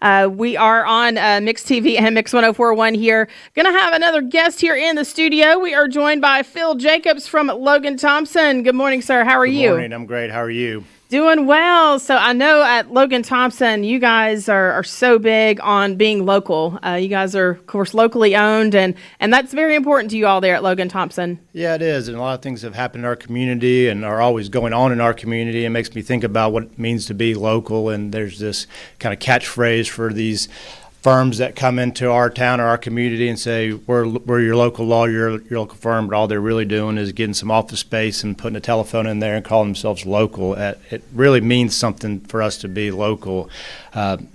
We are on Mix TV and Mix 1041 here. Going to have another guest here in the studio. We are joined by Phil Jacobs from Logan Thompson. Good morning, sir. How are you? Good morning. I'm great. How are you? Doing well. So I know at Logan Thompson, you guys are so big on being local. You guys are, of course, locally owned, and that's very important to you all there at Logan Thompson. Yeah, it is. And a lot of things have happened in our community and are always going on in our community. It makes me think about what it means to be local. And there's this kind of catchphrase for these firms that come into our town or our community and say, we're your local lawyer, your local firm, but all they're really doing is getting some office space and putting a telephone in there and calling themselves local. It really means something for us to be local.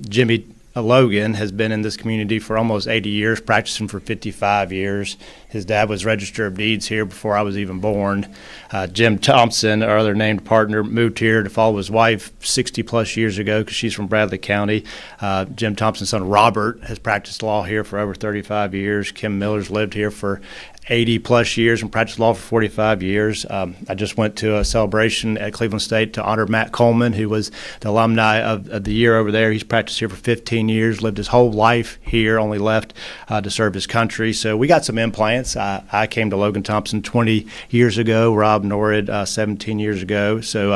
Jimmy Logan has been in this community for almost 80 years, practicing for 55 years. His dad was Register of Deeds here before I was even born. Jim Thompson, our other named partner, moved here to follow his wife 60-plus years ago because she's from Bradley County. Jim Thompson's son, Robert, has practiced law here for over 35 years. Kim Miller's lived here for 80-plus years and practiced law for 45 years. I just went to a celebration at Cleveland State to honor Matt Coleman, who was the alumni of the year over there. He's practiced here for 15 years, lived his whole life here, only left to serve his country. So we got some implants. I came to Logan Thompson 20 years ago, Rob Norrid 17 years ago. So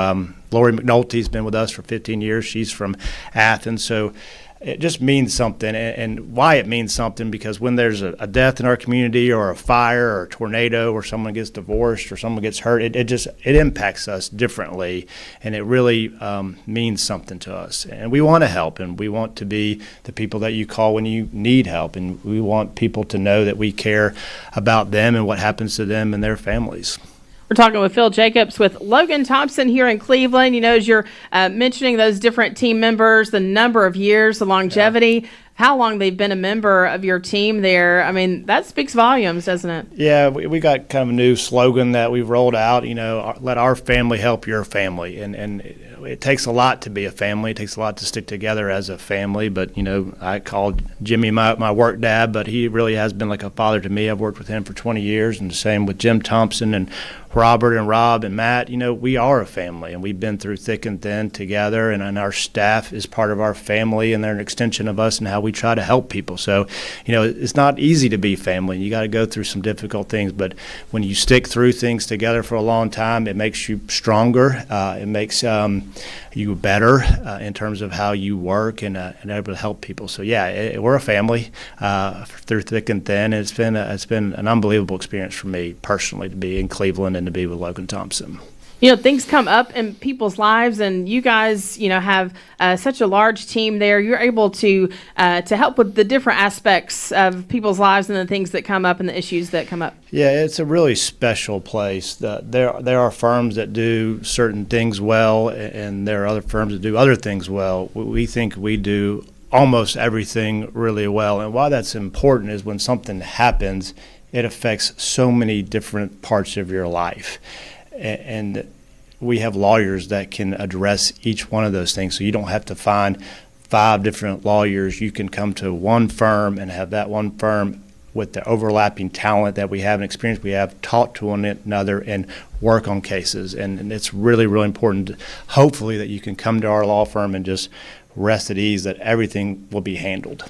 Lori McNulty's been with us for 15 years. She's from Athens. So it just means something, and why it means something, because when there's a death in our community or a fire or a tornado or someone gets divorced or someone gets hurt, it impacts us differently, and it really means something to us. And we want to help, and we want to be the people that you call when you need help, and we want people to know that we care about them and what happens to them and their families. We're talking with Phil Jacobs with Logan Thompson here in Cleveland. You know, as you're mentioning those different team members, the number of years, the longevity, how long they've been a member of your team there. I mean, that speaks volumes, doesn't it? Yeah, we got kind of a new slogan that we've rolled out, you know, let our family help your family. And it takes a lot to be a family. It takes a lot to stick together as a family. But, you know, I called Jimmy my work dad, but he really has been like a father to me. I've worked with him for 20 years, and the same with Jim Thompson and Robert and Rob and Matt. You know, we are a family, and we've been through thick and thin together, and our staff is part of our family, and they're an extension of us and how we try to help people. So, you know, it's not easy to be family. You got to go through some difficult things, but when you stick through things together for a long time, it makes you stronger. It makes you better in terms of how you work and able to help people. So, yeah, we're a family through thick and thin. It's been an unbelievable experience for me personally to be in Cleveland and to be with Logan Thompson. You know, things come up in people's lives, and you guys, you know, have such a large team there. You're able to help with the different aspects of people's lives and the things that come up and the issues that come up. Yeah, it's a really special place. There are firms that do certain things well, and there are other firms that do other things well. We think we do almost everything really well, and why that's important is when something happens, it affects so many different parts of your life. And we have lawyers that can address each one of those things. So you don't have to find 5 different lawyers. You can come to one firm and have that one firm with the overlapping talent that we have and experience we have talk to one another and work on cases. And it's really, really important, hopefully, that you can come to our law firm and just rest at ease that everything will be handled.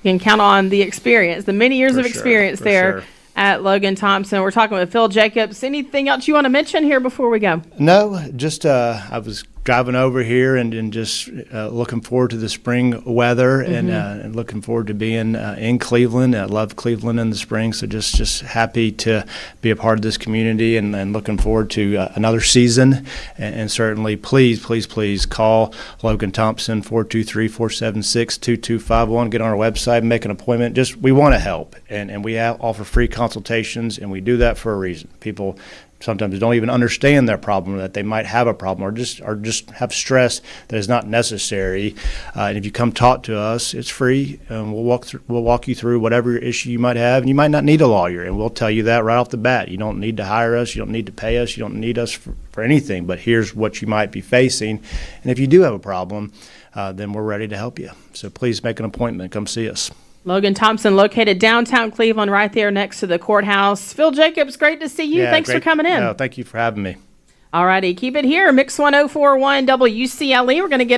You can count on the experience, the many years of experience there. Sure. At Logan Thompson. We're talking with Phil Jacobs. Anything else you want to mention here before we go? No, just I was driving over here and just looking forward to the spring weather and looking forward to being in Cleveland. I love Cleveland in the spring, so just happy to be a part of this community and looking forward to another season. And certainly, please call Logan Thompson, 423-476-2251. Get on our website and make an appointment. We want to help, and we offer free consultations, and we do that for a reason. People sometimes don't even understand their problem, that they might have a problem, or just have stress that is not necessary. And if you come talk to us, it's free, and we'll walk you through whatever issue you might have. And you might not need a lawyer, and we'll tell you that right off the bat. You don't need to hire us. You don't need to pay us. You don't need us for anything. But here's what you might be facing, and if you do have a problem, then we're ready to help you. So please make an appointment. Come see us. Logan Thompson, located downtown Cleveland, right there next to the courthouse. Phil Jacobs, great to see you. Yeah, Thanks for coming in. No, thank you for having me. All righty, keep it here. Mix 1041 WCLE. We're going to get